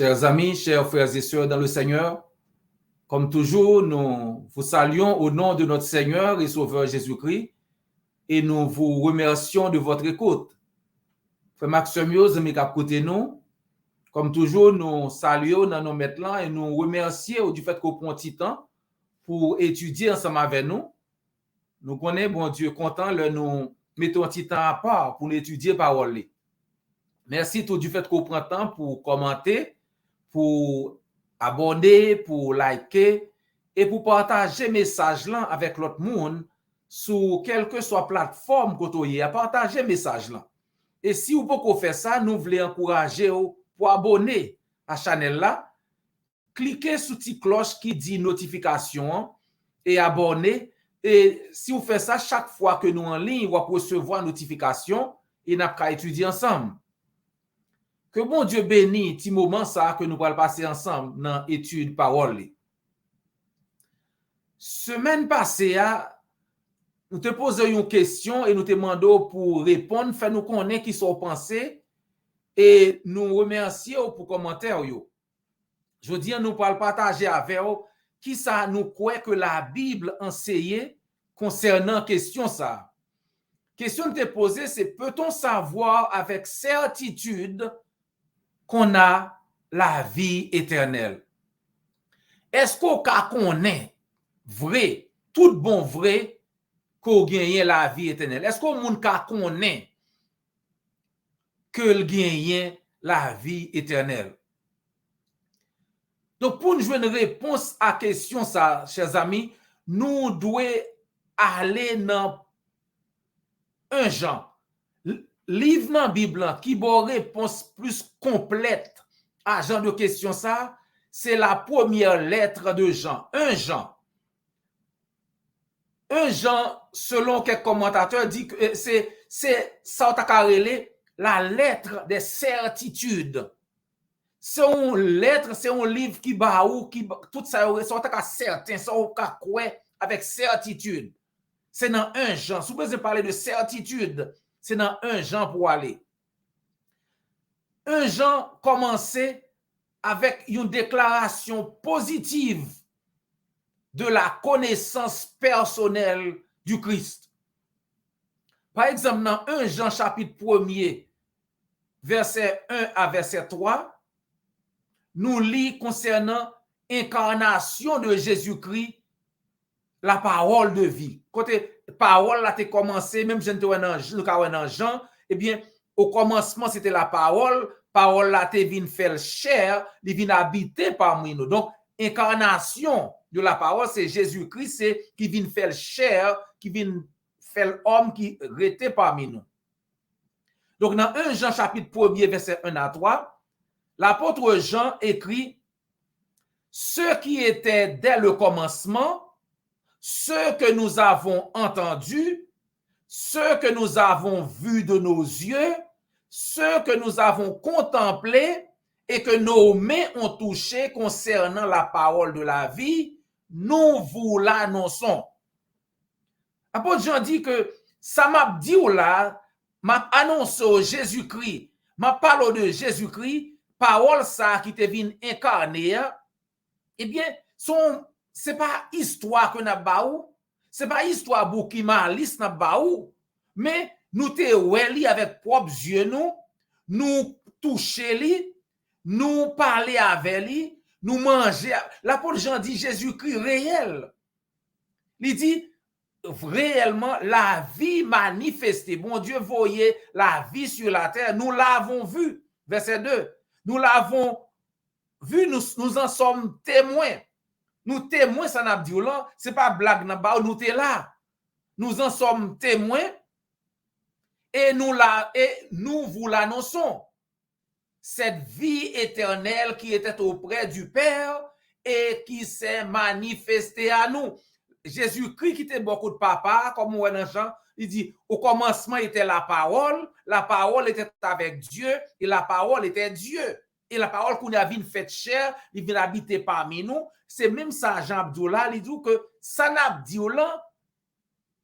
Chers amis, chers frères et sœurs dans le Seigneur, comme toujours, nous vous saluons au nom de notre Seigneur et Sauveur Jésus-Christ et nous vous remercions de votre écoute. Frère Maxime Yos, mes cap côté nous, comme toujours, nous saluons dans nos maintenant et nous remercions du fait qu'on prend petit temps pour étudier ensemble avec nous. Nous connaissons, bon Dieu, content, nous mettons un petit temps à part pour étudier parole. Merci tout du fait qu'on prend temps pour commenter, pour abonner, pour liker et pour partager message là avec l'autre monde sur quelle que soit plateforme que vous avez, partager message là. Et si vous pouvez faire ça, nous voulons encourager vous pour abonner à la chaîne là, cliquez sur la petite cloche qui dit notification et abonner. Et si vous faites ça, chaque fois que nous en ligne, vous allez recevoir notification et nous allons étudier ensemble. Que bon Dieu bénisse petit moment ça que nous allons passer ensemble dans l'étude parole. Semaine passée, nous te posons une question et nous te demandons pour répondre, faire nous connaître qui sont pensés et nous remercions pour commentaire. Je dis, nous allons partager avec vous qui ça nous croit que la Bible enseigne concernant question ça. Question te posée, c'est peut-on savoir avec certitude qu'on a la vie éternelle? Est-ce qu'on connaît vrai, tout bon vrai, qu'on gagne la vie éternelle? Est-ce qu'on connaît que gagne la vie éternelle? Donc, pour nous jouer une réponse à la question, ça, chers amis, nous devons aller dans 1 Jean. Livre dans la Bible qui a une réponse plus complète à genre de question ça, c'est la première lettre de Jean. 1 Jean. 1 Jean, selon quelques commentateurs, dit que c'est ça la lettre des certitudes. C'est une lettre, c'est un livre qui tout ça ça certain, ça quoi avec certitude. C'est dans 1 Jean. Si vous pouvez parler de certitude, c'est dans 1 Jean pour aller. 1 Jean commençait avec une déclaration positive de la connaissance personnelle du Christ. Par exemple, dans 1 Jean chapitre 1er, verset 1 à verset 3, nous lisons concernant l'incarnation de Jésus-Christ, la parole de vie. Côté parole là, tu commencé, même je dans Jean, eh bien, au commencement, c'était la parole. Parole là, tu vient faire chair, il vient habiter parmi nous. Donc, incarnation de la parole, c'est Jésus-Christ, c'est qui vient faire chair, qui vient faire homme qui rete parmi nous. Donc, dans 1 Jean chapitre 1er, verset 1 à 3, l'apôtre Jean écrit « Ce qui était dès le commencement, ce que nous avons entendu, ce que nous avons vu de nos yeux, ce que nous avons contemplé et que nos mains ont touché concernant la parole de la vie, nous vous l'annonçons. » L'apôtre Jean dit que ça m'a dit ou là, m'a annoncé Jésus-Christ, m'a parlé de Jésus-Christ, parole ça qui te vient incarner, eh bien, c'est pas histoire que n'a baou, c'est pas histoire bouki malice n'a baou, mais nous te weli avec propres yeux nous toucher li, nous parler avec lui, nous manger. L'apôtre Jean dit Jésus-Christ réel. Il dit réellement la vie manifestée. Bon Dieu voyait la vie sur la terre, nous l'avons vu. Verset 2. Nous l'avons vu, nous en sommes témoins. Nous témoins, ça n'a dit là, c'est pas blague, nous t'es là. Nous en sommes témoins et nous vous l'annonçons. Cette vie éternelle qui était auprès du Père et qui s'est manifestée à nous. Jésus-Christ qui était beaucoup de papa, comme on dans Jean, il dit, au commencement était la parole était avec Dieu et la parole était Dieu. Et la parole qu'on a vu faite chair, il vient habiter parmi nous. C'est même ça, Jean Abdoula, il dit que ça n'a dit là,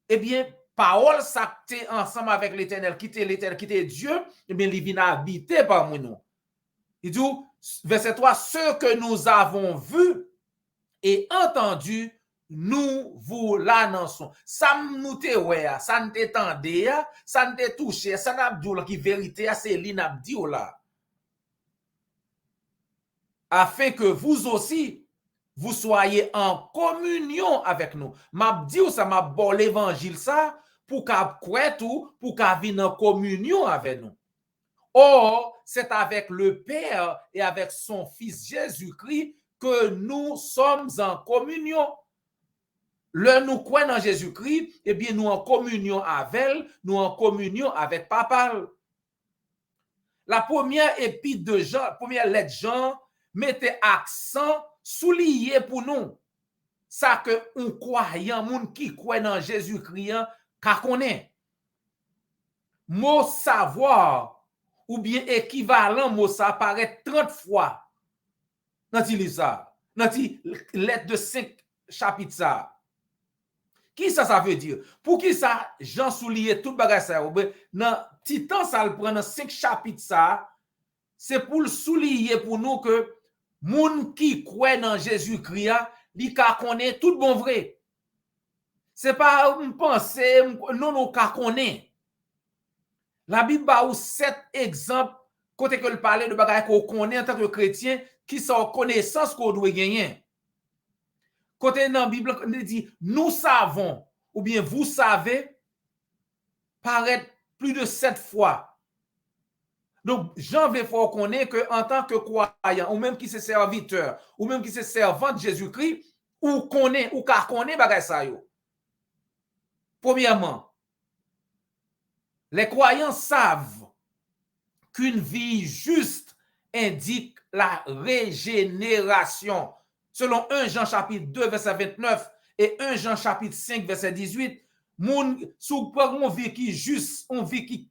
eh bien, parole s'actait ensemble avec l'éternel, qui était Dieu, eh bien, il vient habiter parmi nous. Il dit, Verset 3, ce que nous avons vu et entendu, nous vous l'annonçons. Ça nous te ouais, ça ne t'étendait, ça ne te touché, ça n'a pas dit qui vérité, c'est li n'a dit là. Afin que vous aussi, vous soyez en communion avec nous. M'a dit ça m'a bon l'évangile ça pour qu'a quoi tout, pour qu'a venir en communion avec nous. Or, c'est avec le Père et avec son Fils Jésus-Christ que nous sommes en communion. Le nous croyons en Jésus-Christ, eh bien, nous en communion avec elle, nous en communion avec Papa. La première épître de Jean, première lettre Jean, mettait accent souligné pour nous. Ça que un croyant, moun qui croit en Jésus-Christ, qu'a connaît. Mot savoir, ou bien équivalent mot ça apparaît 30 fois dans le livre ça, dans la lettre de 5 chapitres ça. Qui ça veut dire? Pour qui ça, Jean souligne tout bagage ça, dans Titan ça le prend dans 5 chapitres ça, c'est pour le souligner pour nous que moun qui croit dans Jésus-Christ, li ka connaît tout bon vrai. C'est pas une pensée, non ka connaît. La Bible a 7 exemples côté que le parler de bagaille qu'on connaît en tant que chrétien qui sont connaissance qu'on doit gagner. Côté dans la Bible on dit nous savons ou bien vous savez paraît plus de 7 fois. Donc Jean veut faire connaître que en tant que croyant ou même qui se serviteur ou même qui se servant de Jésus-Christ ou connaît ou car connaît bagaille ça yo. Premièrement, les croyants savent qu'une vie juste indique la régénération. Selon 1 Jean chapitre 2 verset 29 et 1 Jean chapitre 5 verset 18, moun sou une vie qui juste, une vie qui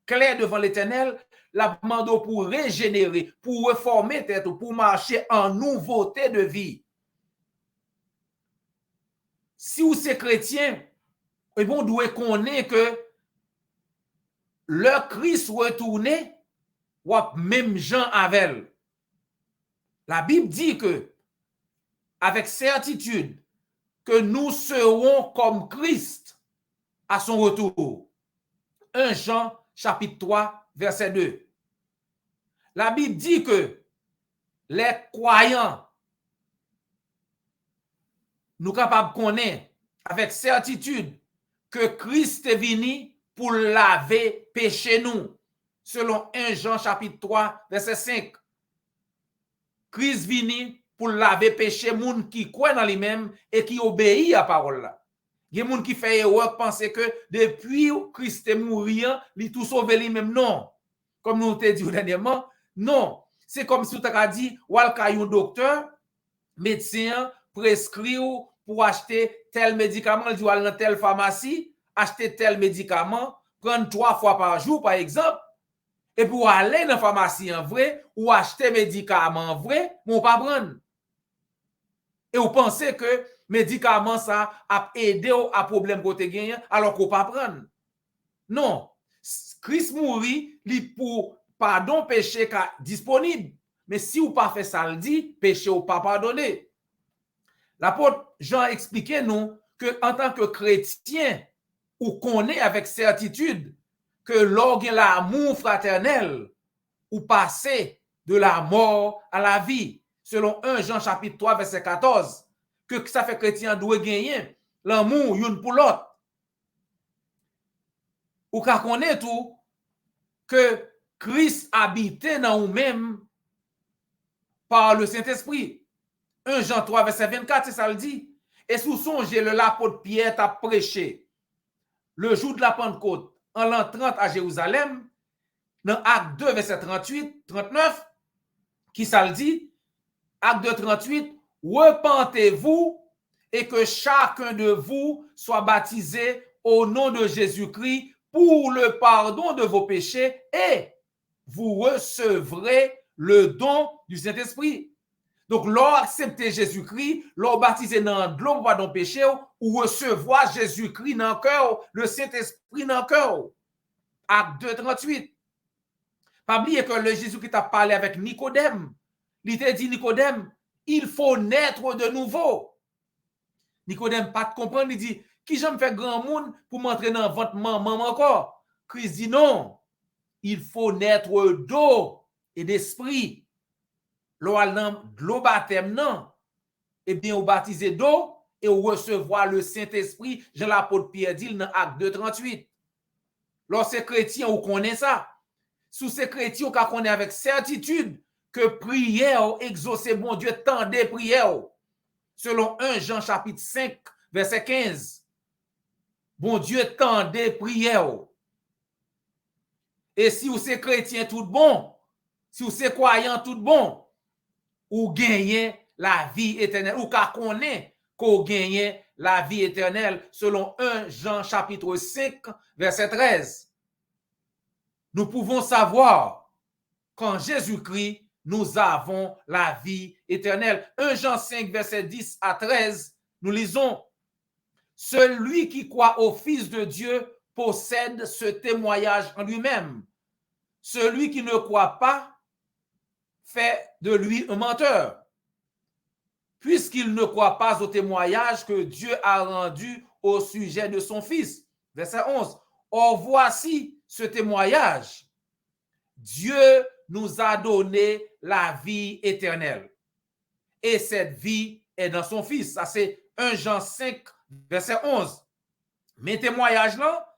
claire devant l'Éternel, la demande pour régénérer, pour reformer tête, pour marcher en nouveauté de vie. Si vous êtes chrétien, et bon doit connaître que le Christ retourné, ou même Jean avec. La Bible dit que, avec certitude, que nous serons comme Christ à son retour. 1 Jean chapitre 3, verset 2. La Bible dit que les croyants, nous capables de connaître avec certitude que Christ est venu pour laver péché nous. Selon 1 Jean chapitre 3, verset 5. Christ vini pour laver péché moun qui croit dans lui-même et qui obéit à la parole là. Il y a moun qui fait erreur penser que depuis Christ est mort, il tout sauvé lui-même. Non. Comme nous t'ai dit dernièrement, non. C'est comme si tu as dit, ou un docteur, médecin, prescrit pour acheter tel médicament, il dit dans telle pharmacie, acheter tel médicament, prendre 3 fois par jour par exemple. Et pour aller dans la pharmacie en vrai, ou acheter médicaments en vrai, on pas prendre. Et vous pensez que médicament ça a aidé à problème côté gagné alors qu'on pas prendre. Non. Christ mourit pour pardon péché disponible. Mais si vous pas fait ça le dit, péché ou pas pardonné. L'apôtre Jean expliquait nous que en tant que chrétien, ou connaît avec certitude que lorsqu'il y a l'amour fraternel ou passer de la mort à la vie, selon 1 Jean chapitre 3 verset 14, que ça fait chrétien doit gagner l'amour une pour l'autre. Ou qu'à connaître tout que Christ habitait dans nous-mêmes par le Saint-Esprit. 1 Jean 3 verset 24, c'est ça le dit. Et sous songez l'apôtre Pierre a prêché le jour de la Pentecôte en l'an 30 à Jérusalem, dans Acte 2, verset 38, 39, qui ça le dit? Acte 2, 38, repentez-vous et que chacun de vous soit baptisé au nom de Jésus-Christ pour le pardon de vos péchés et vous recevrez le don du Saint-Esprit. Donc, lorsque accepter Jésus-Christ, lorsque baptiser dans l'eau pour pardon péché, ou recevoir Jésus-Christ dans le cœur, le Saint-Esprit dans le cœur. Acte 2, 38. Pas oublier que le Jésus qui t'a parlé avec Nicodème, Il te dit, Nicodème, il faut naître de nouveau. Nicodème pas te comprendre, il dit, qui j'aime faire grand monde pour m'entrer dans votre maman encore? Christ dit non, il faut naître d'eau et d'esprit. L'eau baptême non. Eh bien, vous baptisez d'eau et vous recevoir le Saint-Esprit, Jean l'apôtre Pierre dit dans Acte 2:38. Lorsque chrétien, vous connaissez ça. Sous ces chrétiens, vous connaissez avec certitude que prière, exaucer bon Dieu, tendez prière. Selon 1 Jean chapitre 5, verset 15. Bon Dieu, tendez prière. Et si vous êtes chrétien tout bon, si vous êtes croyant tout bon, ou gagnez la vie éternelle, ou qu'à connaître qu'on gagne la vie éternelle, selon 1 Jean chapitre 5, verset 13. Nous pouvons savoir qu'en Jésus-Christ, nous avons la vie éternelle. 1 Jean 5, verset 10 à 13, nous lisons, celui qui croit au Fils de Dieu possède ce témoignage en lui-même. Celui qui ne croit pas fait de lui un menteur, puisqu'il ne croit pas au témoignage que Dieu a rendu au sujet de son Fils. Verset 11. Or, voici ce témoignage. Dieu nous a donné la vie éternelle. Et cette vie est dans son Fils. Ça, c'est 1 Jean 5, verset 11. Mais témoignage là,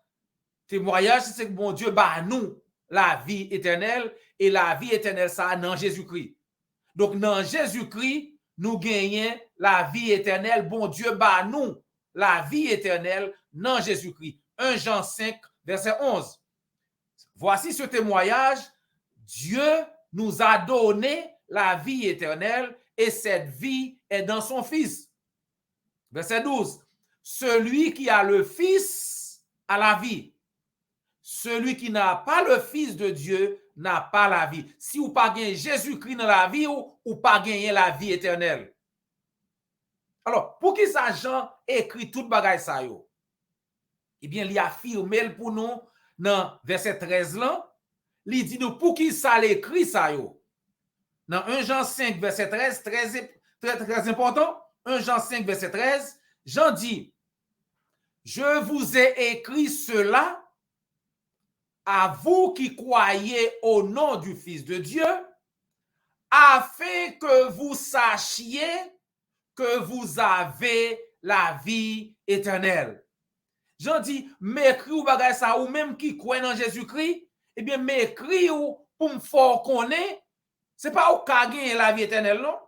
témoignage, c'est que bon Dieu bat nous la vie éternelle, et la vie éternelle, ça, dans Jésus-Christ. Donc, dans Jésus-Christ, nous gagnons la vie éternelle. Bon Dieu bat nous la vie éternelle dans Jésus-Christ. 1 Jean 5, verset 11. Voici ce témoignage. Dieu nous a donné la vie éternelle et cette vie est dans son Fils. Verset 12. Celui qui a le Fils a la vie. Celui qui n'a pas le Fils de Dieu n'a pas la vie. Si vous pas gagné Jésus-Christ dans la vie, ou pas gagné la vie éternelle. Alors, pour qui ça Jean écrit tout bagaille ça yo? Eh bien, il affirme pour nous dans verset 13 là, il dit nous pour qui ça l'écrit ça yo? Dans 1 Jean 5 verset 13, très important, 1 Jean 5 verset 13, Jean dit, je vous ai écrit cela à vous qui croyez au nom du Fils de Dieu, afin que vous sachiez que vous avez la vie éternelle. Jean dit, m'écris ou bagay ça, ou même qui croit dans Jésus-Christ, eh bien, m'écris ou pour me faire connaître, c'est pas ou ka gagner la vie éternelle, non?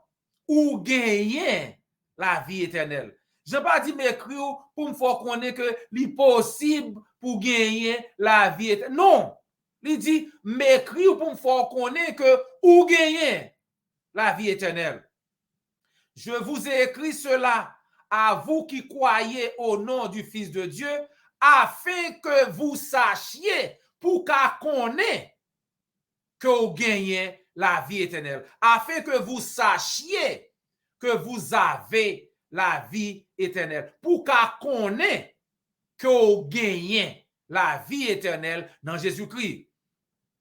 Ou gagner la vie éternelle. Je n'ai pas dit m'écris ou pour me faire connaître que c'est possible pour gagner la vie éternelle. Non! Il dit, m'écris ou pour me faire connaître que ou gagner la vie éternelle. Je vous ai écrit cela à vous qui croyez au nom du Fils de Dieu, afin que vous sachiez, pour qu'à connaître que vous gagnez la vie éternelle, afin que vous sachiez que vous avez la vie éternelle, pour qu'à connaître que vous gagnez la vie éternelle dans Jésus-Christ.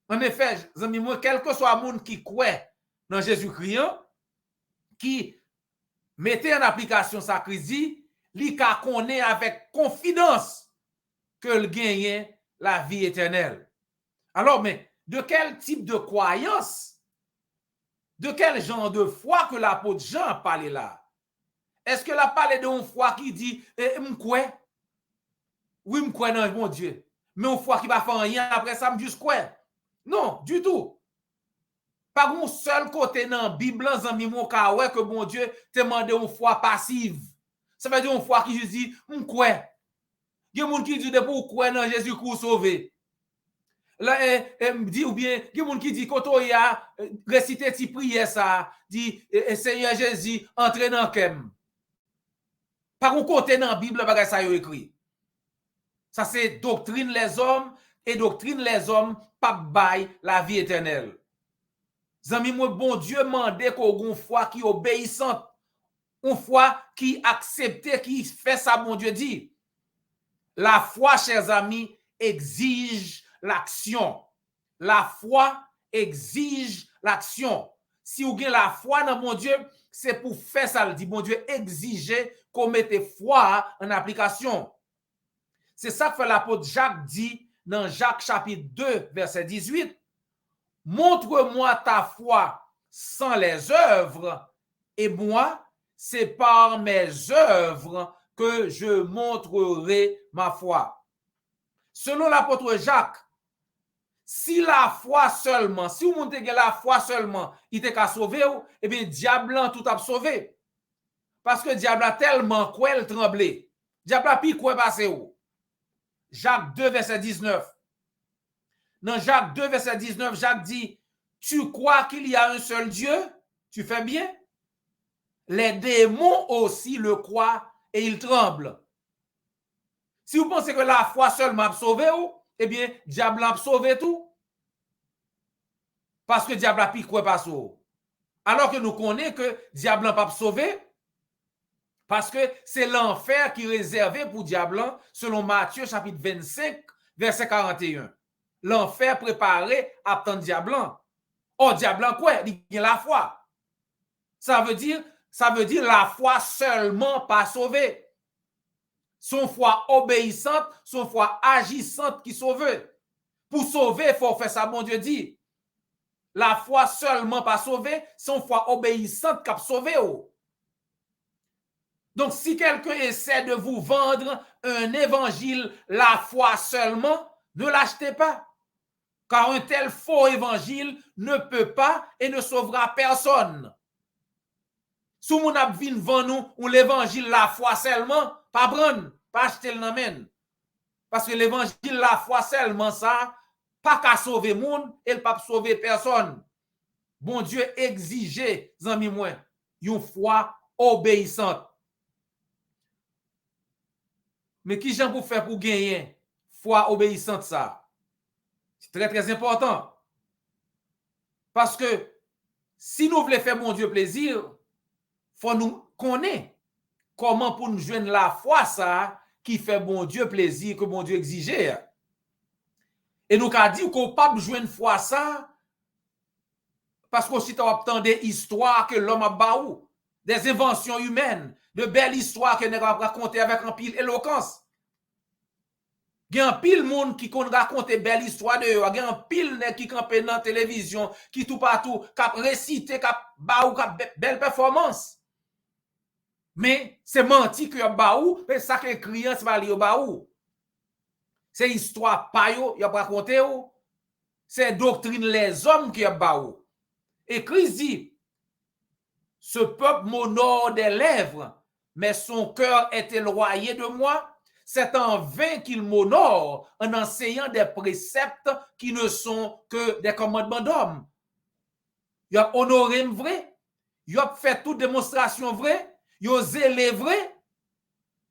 En effet, amis, quel que soit le monde qui croit dans Jésus-Christ, qui mettez en application sa crise, li ka connaît avec confidence que le gagne la vie éternelle. Alors, mais de quel type de croyance, de quel genre de foi que l'apôtre Jean a parlé là? Est-ce que la parlé d'une foi qui dit, m'kwe? Oui, m'kwe dans mon Dieu. Mais une foi qui va faire rien après ça, m'jus quoi? Non, du tout. Pas un seul côté dans la Bible, que bon Dieu te demande une foi passive. Ça veut dire une foi qui dit, m'kwe. Il y a des gens qui disent, pour quoi dans Jésus-Christ sauvé. Là, dit ou bien, il y a des gens qui disent, quand on y a récité ti prière ça, dit, Seigneur Jésus, entre dans kem. Par un côté dans la Bible, ça y écrit. Ça, c'est doctrine les hommes, et doctrine les hommes, pas bail la vie éternelle. Zami, moi, bon Dieu mande qu'on ait une foi qui obéissante, une foi qui accepte, qui fait ça, bon Dieu dit. La foi, chers amis, exige l'action. La foi exige l'action. si vous avez la foi dans mon Dieu, c'est pour faire ça. Le dit, bon Dieu exigeait qu'on mette foi en application. C'est ça que l'apôtre Jacques dit dans Jacques chapitre 2, verset 18. Montre-moi ta foi sans les œuvres, et moi, c'est par mes œuvres que je montrerai ma foi. Selon l'apôtre Jacques, si la foi seulement, si vous montez la foi seulement, il était qu'à sauver, eh bien, diable tout a sauvé. Parce que diable a tellement quoi elle tremblait. Diable a pi quoi passé où? Jacques 2, verset 19. Dans Jacques 2, verset 19, Jacques dit, tu crois qu'il y a un seul Dieu? Tu fais bien? Les démons aussi le croient et ils tremblent. Si vous pensez que la foi seulement a sauvé, eh bien, diable a sauvé tout. Parce que diable a pi quoi passé. Alors que nous connaissons que diable n'a pas sauvé. Parce que c'est l'enfer qui est réservé pour diable, selon Matthieu chapitre 25, verset 41. L'enfer préparé à tant diable. Oh, diable quoi? Il y a la foi. Ça veut dire la foi seulement pas sauvée. Son foi obéissante, son foi agissante qui sauve. Pour sauver, il faut faire ça, mon Dieu dit. La foi seulement pas sauvée, son foi obéissante qui a sauvé. Donc, si quelqu'un essaie de vous vendre un évangile, la foi seulement, ne l'achetez pas. Car un tel faux évangile ne peut pas et ne sauvera personne. Si vous avez vendre nous l'évangile, la foi seulement, pas prendre, pas acheter le nom. Parce que l'évangile, la foi seulement, ça, pas qu'à sauver le monde, et pas sauver personne. Bon Dieu exigeait, amis moi, une foi obéissante. Mais qui j'en pour faire pour gagner foi obéissante ça? C'est très très important. Parce que si nous voulons faire mon Dieu plaisir, faut nous connaître comment pour nous joindre la foi ça qui fait bon Dieu plaisir que bon Dieu exigeait. Et nous avons dit qu'on ne peut pas joindre foi ça parce qu'on s'est obtenu des histoires que l'homme a baou, des inventions humaines, de belles histoires que nous avons racontées avec un pile éloquence. Il y a un pile monde qui raconte belle histoire de eux. Il y a un pile qui campe dans la télévision, qui tout partout, qui récite, qui baou, qui belle performance. Mais c'est menti que baou, mais ça que client c'est pas li baou. C'est histoire pa yo, y a raconté ou. C'est doctrine les hommes qui a baou. Et Christ dit, ce peuple m'honore des lèvres, mais son cœur est éloigné de moi. C'est en vain qu'il m'honore en enseignant des préceptes qui ne sont que des commandements d'hommes. Il a honoré vrai, il a fait toute démonstration vraie, il a zélé vrai,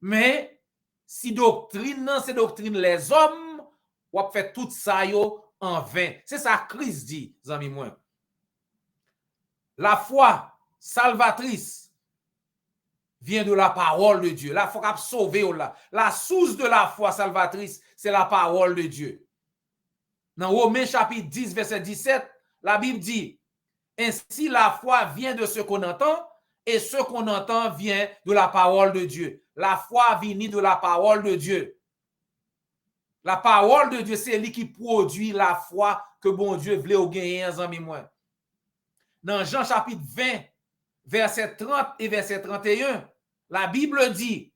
mais si doctrine, c'est doctrine les hommes, il a fait tout ça en vain. C'est ça que Christ dit, amis moi. La foi salvatrice vient de la parole de Dieu. La foi qui a sauvé. La source de la foi salvatrice, c'est la parole de Dieu. Dans Romains chapitre 10, verset 17, la Bible dit, ainsi la foi vient de ce qu'on entend, et ce qu'on entend vient de la parole de Dieu. La foi vient de la parole de Dieu. La parole de Dieu, c'est lui qui produit la foi que bon Dieu voulait gagner en amis moi. Dans Jean chapitre 20, verset 30 et verset 31, la Bible dit,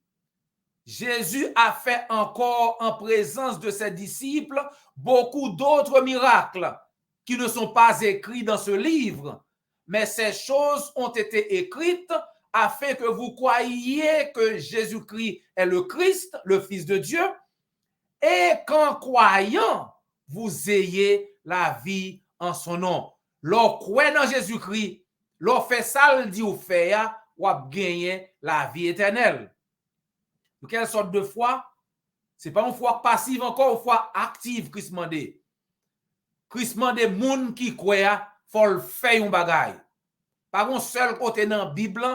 Jésus a fait encore en présence de ses disciples beaucoup d'autres miracles qui ne sont pas écrits dans ce livre, mais ces choses ont été écrites afin que vous croyiez que Jésus-Christ est le Christ, le Fils de Dieu, et qu'en croyant, vous ayez la vie en son nom. L'on croit dans Jésus-Christ, l'on fait ça, le dit ou fait, ou a gagné la vie éternelle. De quelle sorte de foi? Ce n'est pas une foi passive encore, une foi active, Christ m'a dit. Christ m'a dit, moun qui croit, faut le faire un bagay. Par un seul côté dans la Bible,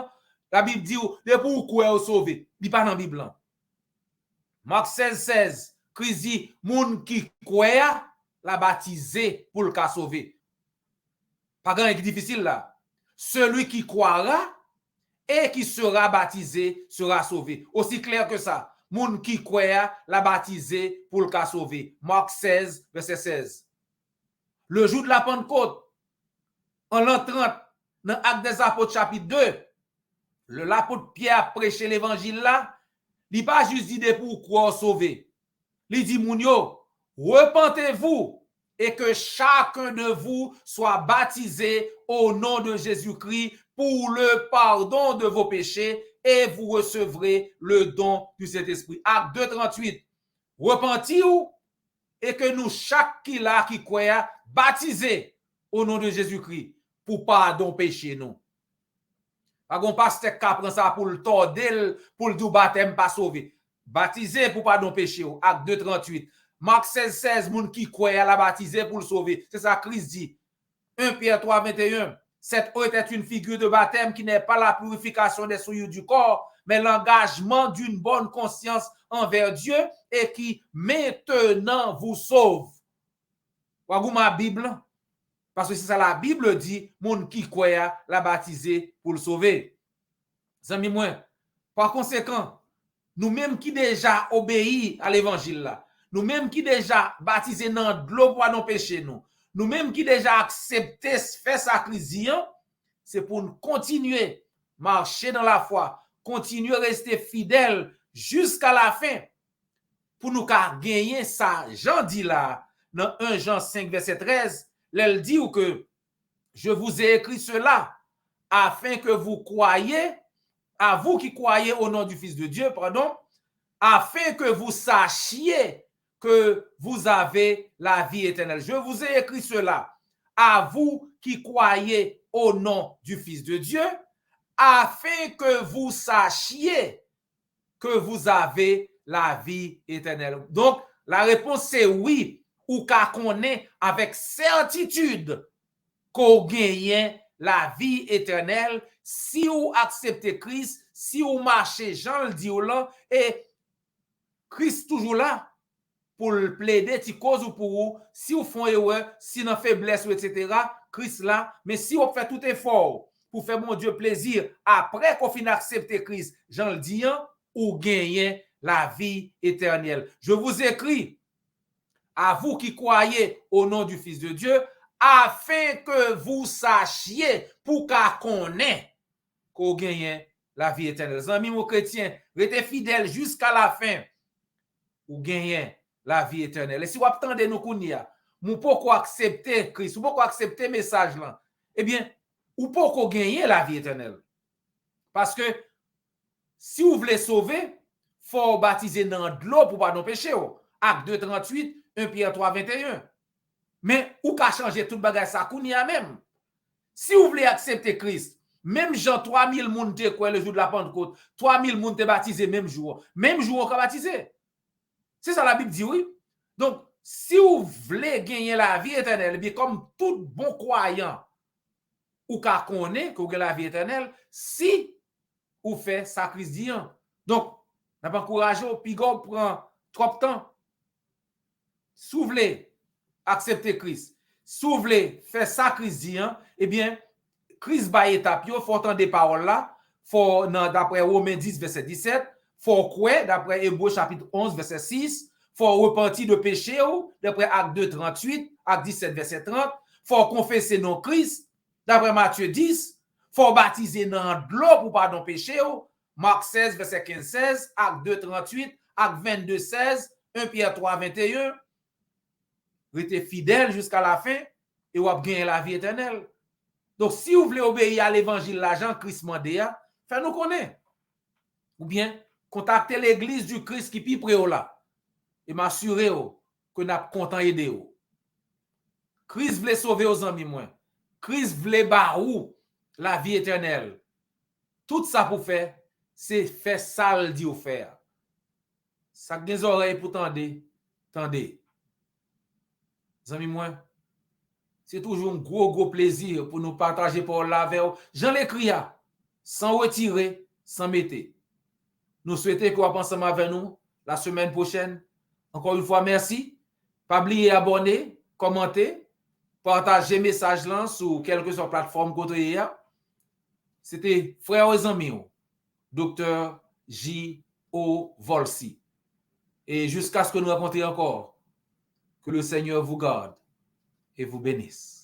la Bible dit, de pour croire au sauver. Il pas dans la Bible. Marc 16, 16, Christ dit, moun qui croit, la baptisé pour le cas sauver. Pas grand qui difficile là. celui qui croira et qui sera baptisé sera sauvé. Aussi clair que ça. Moun qui croit la baptisé pour le cas sauvé. Marc 16, verset 16. Le jour de la Pentecôte, en l'an 30, dans Actes des Apôtres, chapitre 2, l'apôtre Pierre prêchait l'évangile là, il n'a pas juste dit pour croire sauver. Il dit, Mounio, repentez-vous et que chacun de vous soit baptisé au nom de Jésus-Christ pour le pardon de vos péchés et vous recevrez le don du Saint-Esprit. Acte 2, 38. Repentis-vous et que nous, chaque qui là qui croit, baptisé au nom de Jésus-Christ pour pardon péché nous. Pas qu'on pasteur qui prend ça pour le tordel, pour le du baptême pas sauvé. Baptisé pour pardon péché. Acte 2, 38. Marc 16, 16, moun qui croit à la baptisé pour le sauver. C'est ça Christ dit. 1 Pierre 3, 21. Cette eau était une figure de baptême qui n'est pas la purification des souillures du corps, mais l'engagement d'une bonne conscience envers Dieu et qui maintenant vous sauve. Voyez ma Bible? Parce que c'est ça la Bible dit, moun qui croit la baptisé pour le sauver. Zami moi, par conséquent, nous-mêmes qui déjà obéis à l'évangile là, nous-mêmes qui déjà baptisés dans de l'eau pour nos péchés, nous-mêmes qui déjà accepté faire sacrifice, c'est pour nous continuer marcher dans la foi, continuer à rester fidèles jusqu'à la fin, pour nous gagner ça. Jean dit là, dans 1 Jean 5, verset 13, il dit que je vous ai écrit cela afin que vous croyiez, à vous qui croyez au nom du Fils de Dieu, pardon, afin que vous sachiez que vous avez la vie éternelle. Je vous ai écrit cela à vous qui croyez au nom du Fils de Dieu, afin que vous sachiez que vous avez la vie éternelle. Donc, la réponse c'est oui, ou qu'à connaître avec certitude qu'on gagne la vie éternelle si vous acceptez Christ, si vous marchez, Jean le dit là, et Christ toujours là pour le plaider, ti cause ou pour vous, si vous font erreur, si vous faiblesse, etc., Christ là, mais si vous faites tout effort pour faire mon Dieu plaisir, après qu'on finisse accepter Christ, Jean le dit, ou gagnez la vie éternelle. Je vous écris à vous qui croyez au nom du Fils de Dieu, afin que vous sachiez pour qu'on ait qu'on gagne la vie éternelle. Amis, mon chrétien, restez fidèles jusqu'à la fin ou gagnez la vie éternelle. Et si vous attendez nous kounia, vous pouvez accepter Christ, vous pouvez accepter le message là, eh bien, vous pouvez gagner la vie éternelle. Parce que si vous voulez sauver, il faut baptiser dans de l'eau pour pardon péché. Acte 2, 38, 1 Pierre 3, 21. Mais ou ka changer tout bagage ça kounia même. Si vous voulez accepter Christ, même Jean 3000 moun te quoi le jour de la Pentecôte, 3000 moun te baptisé même jour on ka baptisé. C'est ça la Bible dit oui. Donc si vous voulez gagner la vie éternelle, bien comme tout bon croyant ou ka connaît que vous avez la vie éternelle, si vous faites sacrifice. Donc n'a pas encouragé pigo prend trop de temps. Si vous voulez accepter Christ, si vous voulez faire sacrifice, eh bien Christ ba étape, il faut entendre des paroles là, faut d'après Romains 10 verset 17, faut croire d'après Hébreux chapitre 11 verset 6, faut repentir de péché d'après Acte 2 38, Acte 17 verset 30, faut confesser non Christ d'après Matthieu 10, faut baptiser dans de l'eau pour pardon péché Marc 16 verset 15 16, Acte 2 38, Acte 22 16, 1 Pierre 3 21. Restez fidèle jusqu'à la fin et vous avez gagné la vie éternelle. Donc, si vous voulez obéir à l'évangile, l'argent Christ mandé, faites-nous connaître. Ou bien, contactez l'église du Christ qui est près là. Et m'assurez que nous sommes contents d'aider. Christ voulait sauver aux amis moins. Christ voulait barou la vie éternelle. Tout ça pour faire, c'est faire ça le dit au faire. Ça des oreilles pour tendez. Tendez. Amis moi, c'est toujours un gros plaisir pour nous partager pour la avec vous. Jean l'écrit, sans retirer, sans mettre. Nous souhaitons que vous pensez avec nous la semaine prochaine. Encore une fois, merci. Pas oublier abonner, commenter, partager message là sur quelque soit plateforme côté. C'était frère et amis, Dr. J.O. Volsi. Et jusqu'à ce que nous rencontrions encore, que le Seigneur vous garde et vous bénisse.